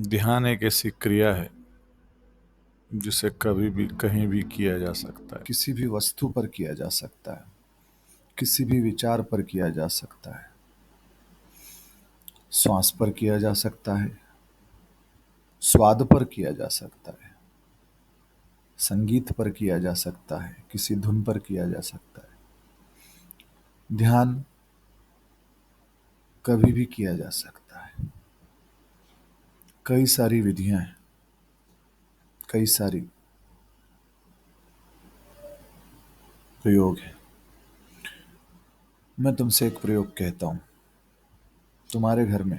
ध्यान एक ऐसी क्रिया है जिसे कभी भी कहीं भी किया जा सकता है। किसी भी वस्तु पर किया जा सकता है, किसी भी विचार पर किया जा सकता है, श्वास पर किया जा सकता है, स्वाद पर किया जा सकता है, संगीत पर किया जा सकता है, किसी धुन पर किया जा सकता है। ध्यान कभी भी किया जा सकता है। कई सारी विधियां हैं, कई सारी प्रयोग हैं। मैं तुमसे एक प्रयोग कहता हूं। तुम्हारे घर में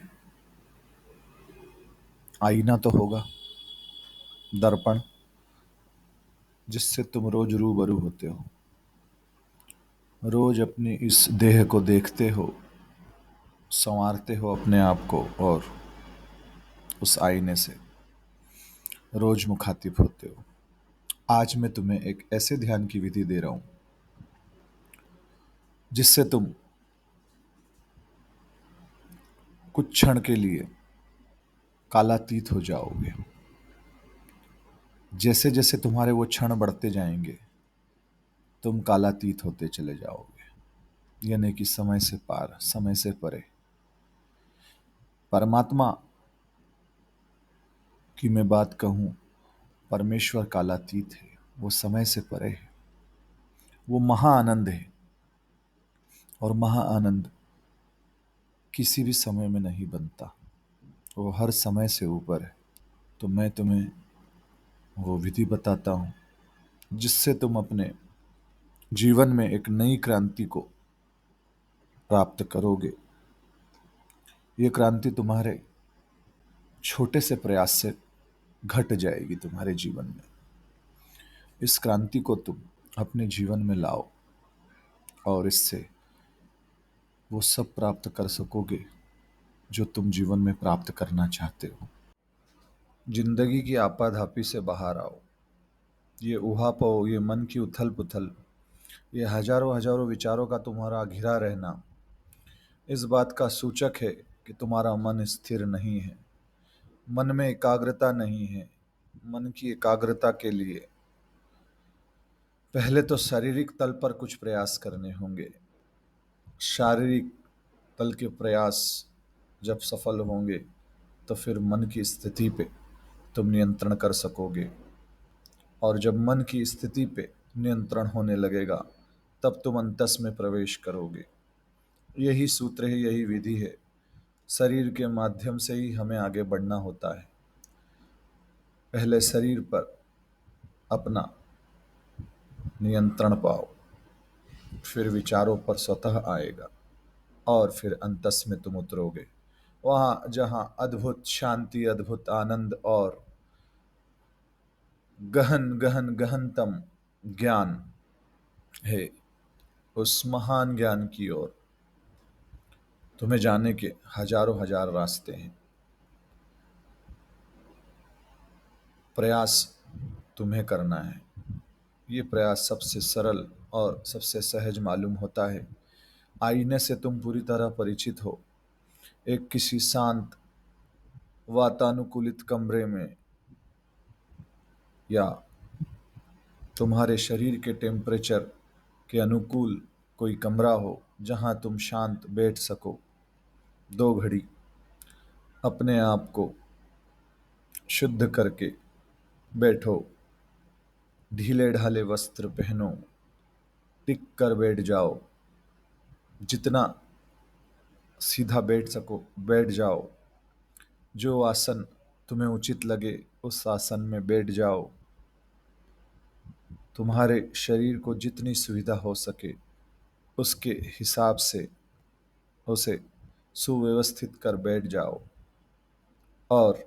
आईना तो होगा, दर्पण, जिससे तुम रोज रूबरू होते हो। रोज अपनी इस देह को देखते हो, संवारते हो अपने आप को, और उस आईने से रोज मुखातिब होते हो। आज मैं तुम्हें एक ऐसे ध्यान की विधि दे रहा हूं जिससे तुम कुछ क्षण के लिए कालातीत हो जाओगे। जैसे जैसे तुम्हारे वो क्षण बढ़ते जाएंगे, तुम कालातीत होते चले जाओगे, यानी कि समय से पार, समय से परे। परमात्मा की मैं बात कहूं, परमेश्वर कालातीत है, वो समय से परे है, वो महाआनंद है। और महाआनंद किसी भी समय में नहीं बनता, वो हर समय से ऊपर है। तो मैं तुम्हें वो विधि बताता हूं जिससे तुम अपने जीवन में एक नई क्रांति को प्राप्त करोगे। ये क्रांति तुम्हारे छोटे से प्रयास से घट जाएगी तुम्हारे जीवन में। इस क्रांति को तुम अपने जीवन में लाओ और इससे वो सब प्राप्त कर सकोगे जो तुम जीवन में प्राप्त करना चाहते हो। जिंदगी की आपाधापी से बाहर आओ। ये ऊहापोह, ये मन की उथल पुथल, ये हजारों हजारों विचारों का तुम्हारा घिरा रहना इस बात का सूचक है कि तुम्हारा मन स्थिर नहीं है, मन में एकाग्रता नहीं है। मन की एकाग्रता के लिए पहले तो शारीरिक तल पर कुछ प्रयास करने होंगे। शारीरिक तल के प्रयास जब सफल होंगे तो फिर मन की स्थिति पे तुम नियंत्रण कर सकोगे। और जब मन की स्थिति पे नियंत्रण होने लगेगा तब तुम अंतस में प्रवेश करोगे। यही सूत्र है, यही विधि है। शरीर के माध्यम से ही हमें आगे बढ़ना होता है। पहले शरीर पर अपना नियंत्रण पाओ, फिर विचारों पर स्वतः आएगा, और फिर अंतस में तुम उतरोगे, वहां जहां अद्भुत शांति, अद्भुत आनंद और गहन गहन गहनतम ज्ञान है। उस महान ज्ञान की ओर तुम्हें जाने के हजारों हजार रास्ते हैं। प्रयास तुम्हें करना है। ये प्रयास सबसे सरल और सबसे सहज मालूम होता है। आईने से तुम पूरी तरह परिचित हो। एक किसी शांत वातानुकूलित कमरे में, या तुम्हारे शरीर के टेम्परेचर के अनुकूल कोई कमरा हो जहां तुम शांत बैठ सको। 2 घड़ी अपने आप को शुद्ध करके बैठो। ढीले ढाले वस्त्र पहनो, टिक कर बैठ जाओ। जितना सीधा बैठ सको बैठ जाओ। जो आसन तुम्हें उचित लगे उस आसन में बैठ जाओ। तुम्हारे शरीर को जितनी सुविधा हो सके उसके हिसाब से उसे सुव्यवस्थित कर बैठ जाओ। और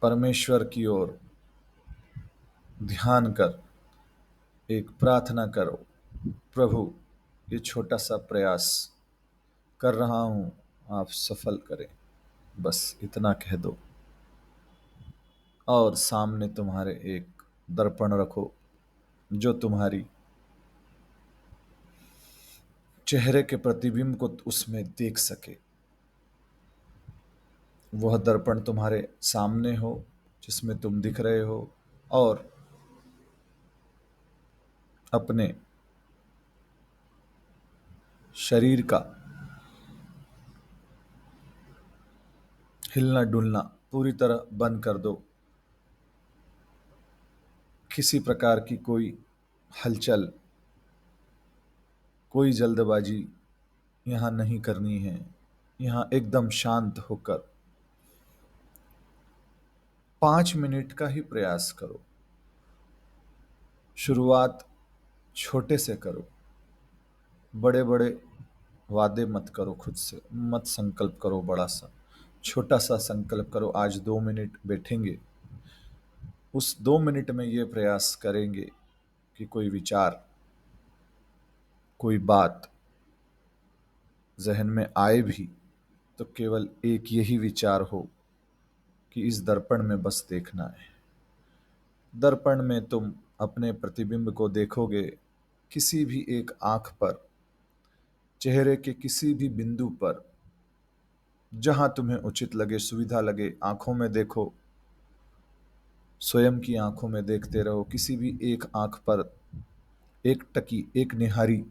परमेश्वर की ओर ध्यान कर एक प्रार्थना करो, प्रभु ये छोटा सा प्रयास कर रहा हूं, आप सफल करें। बस इतना कह दो। और सामने तुम्हारे एक दर्पण रखो जो तुम्हारी चेहरे के प्रतिबिंब को उसमें देख सके। वह दर्पण तुम्हारे सामने हो जिसमें तुम दिख रहे हो, और अपने शरीर का हिलना डुलना पूरी तरह बंद कर दो। किसी प्रकार की कोई हलचल, कोई जल्दबाजी यहाँ नहीं करनी है। यहाँ एकदम शांत होकर 5 मिनट का ही प्रयास करो। शुरुआत छोटे से करो, बड़े बड़े वादे मत करो, खुद से मत संकल्प करो बड़ा सा। छोटा सा संकल्प करो, आज 2 मिनट बैठेंगे। उस 2 मिनट में ये प्रयास करेंगे कि कोई विचार, कोई बात जहन में आए भी तो केवल एक यही विचार हो कि इस दर्पण में बस देखना है। दर्पण में तुम अपने प्रतिबिंब को देखोगे। किसी भी एक आंख पर, चेहरे के किसी भी बिंदु पर, जहां तुम्हें उचित लगे, सुविधा लगे, आंखों में देखो। स्वयं की आंखों में देखते रहो। किसी भी एक आंख पर एक टकी, एक निहारी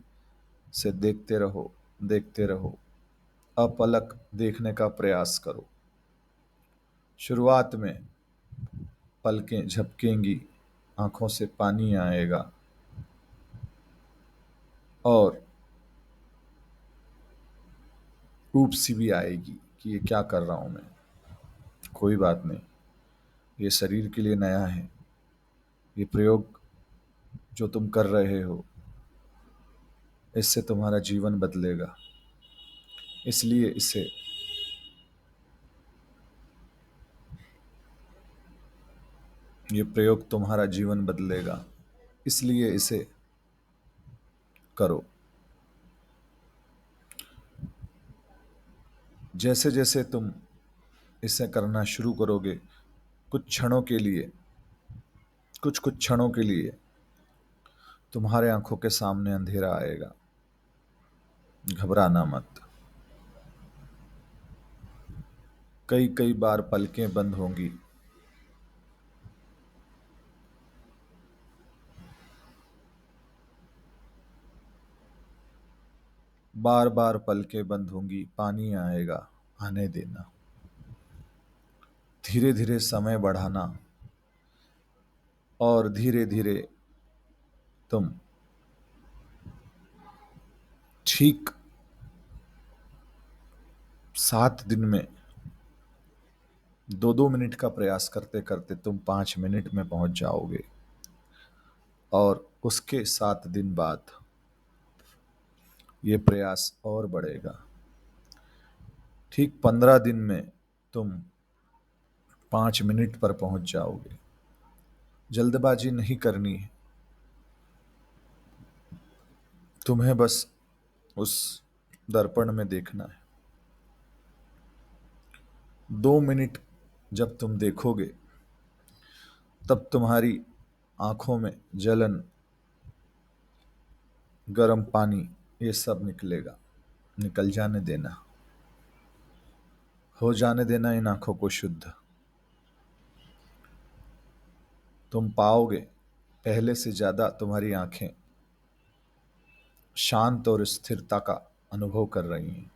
से देखते रहो, देखते रहो। अपलक देखने का प्रयास करो। शुरुआत में पलकें झपकेंगी, आंखों से पानी आएगा, और ऊब सी भी आएगी कि ये क्या कर रहा हूं मैं। कोई बात नहीं, ये शरीर के लिए नया है। ये प्रयोग जो तुम कर रहे हो, इससे तुम्हारा जीवन बदलेगा। इसलिए ये प्रयोग तुम्हारा जीवन बदलेगा, इसलिए इसे करो। जैसे जैसे तुम इसे करना शुरू करोगे, कुछ क्षणों के लिए, कुछ कुछ क्षणों के लिए तुम्हारे आंखों के सामने अंधेरा आएगा। घबराना मत। कई कई बार पलकें बंद होंगी। बार बार पलकें बंद होंगी, पानी आएगा, आने देना। धीरे धीरे समय बढ़ाना, और धीरे धीरे तुम ठीक 7 दिन में 2-2 मिनट का प्रयास करते करते तुम 5 मिनट में पहुंच जाओगे। और उसके 7 दिन बाद ये प्रयास और बढ़ेगा। ठीक 15 दिन में तुम 5 मिनट पर पहुंच जाओगे। जल्दबाजी नहीं करनी है, तुम्हें बस उस दर्पण में देखना है। 2 मिनट जब तुम देखोगे, तब तुम्हारी आंखों में जलन, गर्म पानी, ये सब निकलेगा। निकल जाने देना, हो जाने देना इन आंखों को शुद्ध। तुम पाओगे पहले से ज्यादा तुम्हारी आंखें शांत और स्थिरता का अनुभव कर रही हैं।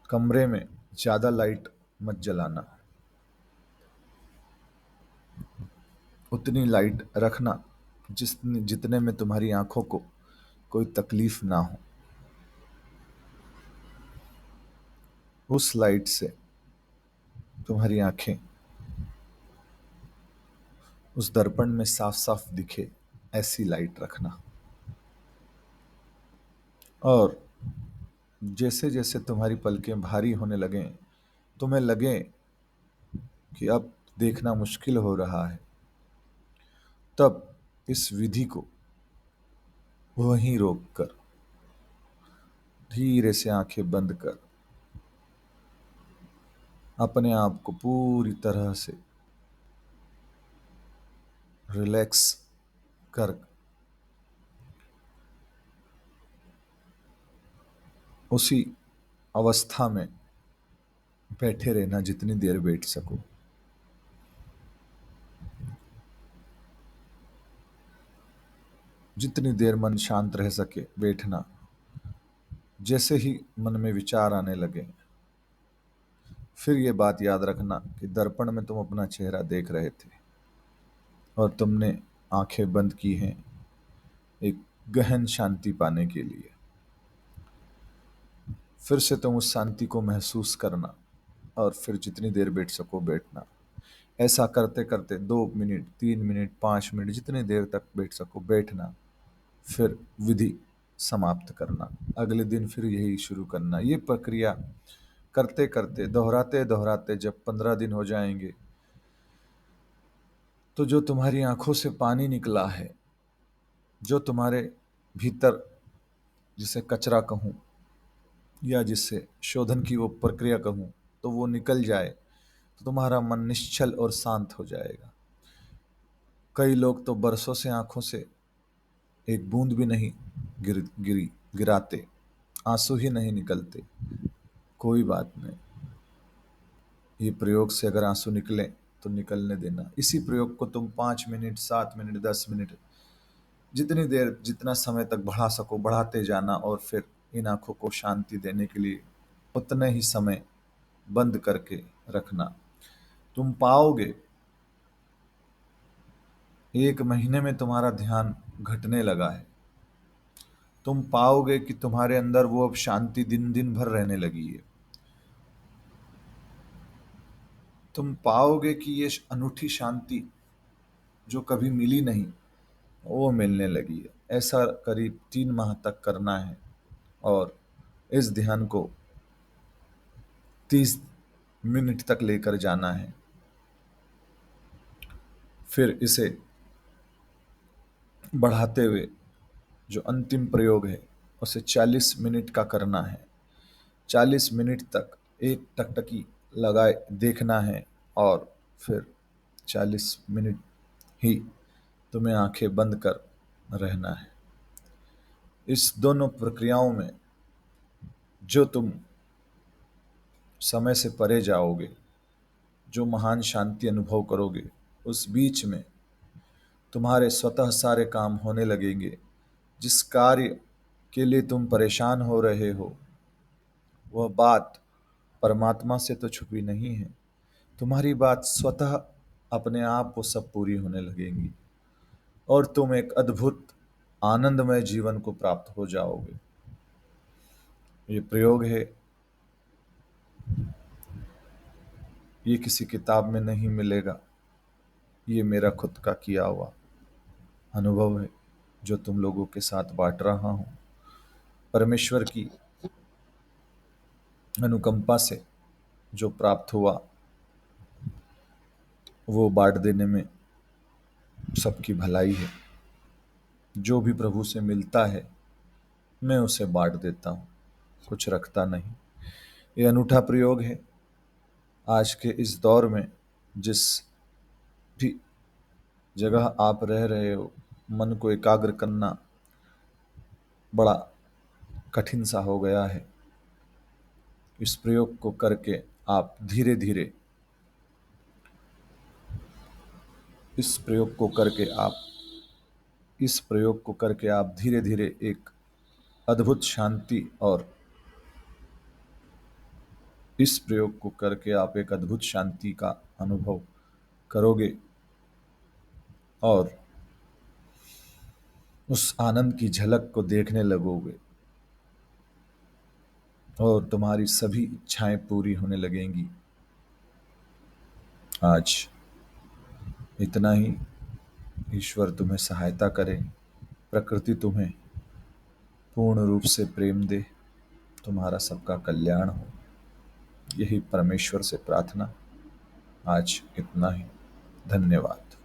कमरे में ज्यादा लाइट मत जलाना, उतनी लाइट रखना जितने में तुम्हारी आंखों को कोई तकलीफ ना हो। उस लाइट से तुम्हारी आंखें उस दर्पण में साफ साफ दिखे, ऐसी लाइट रखना। और जैसे जैसे तुम्हारी पलकें भारी होने लगें, तुम्हें लगे कि अब देखना मुश्किल हो रहा है, तब इस विधि को वहीं रोक कर धीरे से आंखें बंद कर अपने आप को पूरी तरह से रिलैक्स कर उसी अवस्था में बैठे रहना जितनी देर बैठ सको। जितनी देर मन शांत रह सके बैठना। जैसे ही मन में विचार आने लगे, फिर ये बात याद रखना कि दर्पण में तुम अपना चेहरा देख रहे थे और तुमने आंखें बंद की हैं एक गहन शांति पाने के लिए। फिर से तुम उस शांति को महसूस करना और फिर जितनी देर बैठ सको बैठना। ऐसा करते करते 2 मिनट, 3 मिनट, 5 मिनट, जितनी देर तक बैठ सको बैठना। फिर विधि समाप्त करना। अगले दिन फिर यही शुरू करना। ये प्रक्रिया करते करते दोहराते दोहराते जब 15 दिन हो जाएंगे, तो जो तुम्हारी आंखों से पानी निकला है, जो तुम्हारे भीतर जिसे कचरा कहूं या जिससे शोधन की वो प्रक्रिया कहूं, तो वो निकल जाए, तो तुम्हारा मन निश्चल और शांत हो जाएगा। कई लोग तो बरसों से आंखों से एक बूंद भी नहीं गिराते, आंसू ही नहीं निकलते। कोई बात नहीं, ये प्रयोग से अगर आंसू निकले तो निकलने देना। इसी प्रयोग को तुम 5 मिनट, 7 मिनट, 10 मिनट, जितनी देर जितना समय तक बढ़ा सको बढ़ाते जाना। और फिर इन आंखों को शांति देने के लिए उतने ही समय बंद करके रखना। तुम पाओगे 1 महीने में तुम्हारा ध्यान घटने लगा है। तुम पाओगे कि तुम्हारे अंदर वो अब शांति दिन दिन भर रहने लगी है। तुम पाओगे कि ये अनूठी शांति जो कभी मिली नहीं, वो मिलने लगी है। ऐसा करीब 3 माह तक करना है और इस ध्यान को 30 मिनट तक लेकर जाना है। फिर इसे बढ़ाते हुए जो अंतिम प्रयोग है उसे 40 मिनट का करना है। 40 मिनट तक एक टकटकी लगाए देखना है और फिर 40 मिनट ही तुम्हें आंखें बंद कर रहना है। इस दोनों प्रक्रियाओं में जो तुम समय से परे जाओगे, जो महान शांति अनुभव करोगे, उस बीच में तुम्हारे स्वतः सारे काम होने लगेंगे। जिस कार्य के लिए तुम परेशान हो रहे हो, वह बात परमात्मा से तो छुपी नहीं है। तुम्हारी बात स्वतः अपने आप वो सब पूरी होने लगेंगी और तुम एक अद्भुत आनंदमय जीवन को प्राप्त हो जाओगे। ये प्रयोग है, ये किसी किताब में नहीं मिलेगा, ये मेरा खुद का किया हुआ अनुभव है जो तुम लोगों के साथ बांट रहा हूं। परमेश्वर की अनुकंपा से जो प्राप्त हुआ वो बांट देने में सबकी भलाई है। जो भी प्रभु से मिलता है मैं उसे बांट देता हूँ, कुछ रखता नहीं। ये अनूठा प्रयोग है। आज के इस दौर में जिस भी जगह आप रह रहे हो, मन को एकाग्र करना बड़ा कठिन सा हो गया है। इस प्रयोग को करके आप धीरे धीरे इस प्रयोग को करके आप धीरे धीरे एक अद्भुत शांति और इस प्रयोग को करके आप एक अद्भुत शांति का अनुभव करोगे और उस आनंद की झलक को देखने लगोगे और तुम्हारी सभी इच्छाएं पूरी होने लगेंगी। आज इतना ही। ईश्वर तुम्हें सहायता करे, प्रकृति तुम्हें पूर्ण रूप से प्रेम दे, तुम्हारा सबका कल्याण हो, यही परमेश्वर से प्रार्थना। आज इतना ही। धन्यवाद।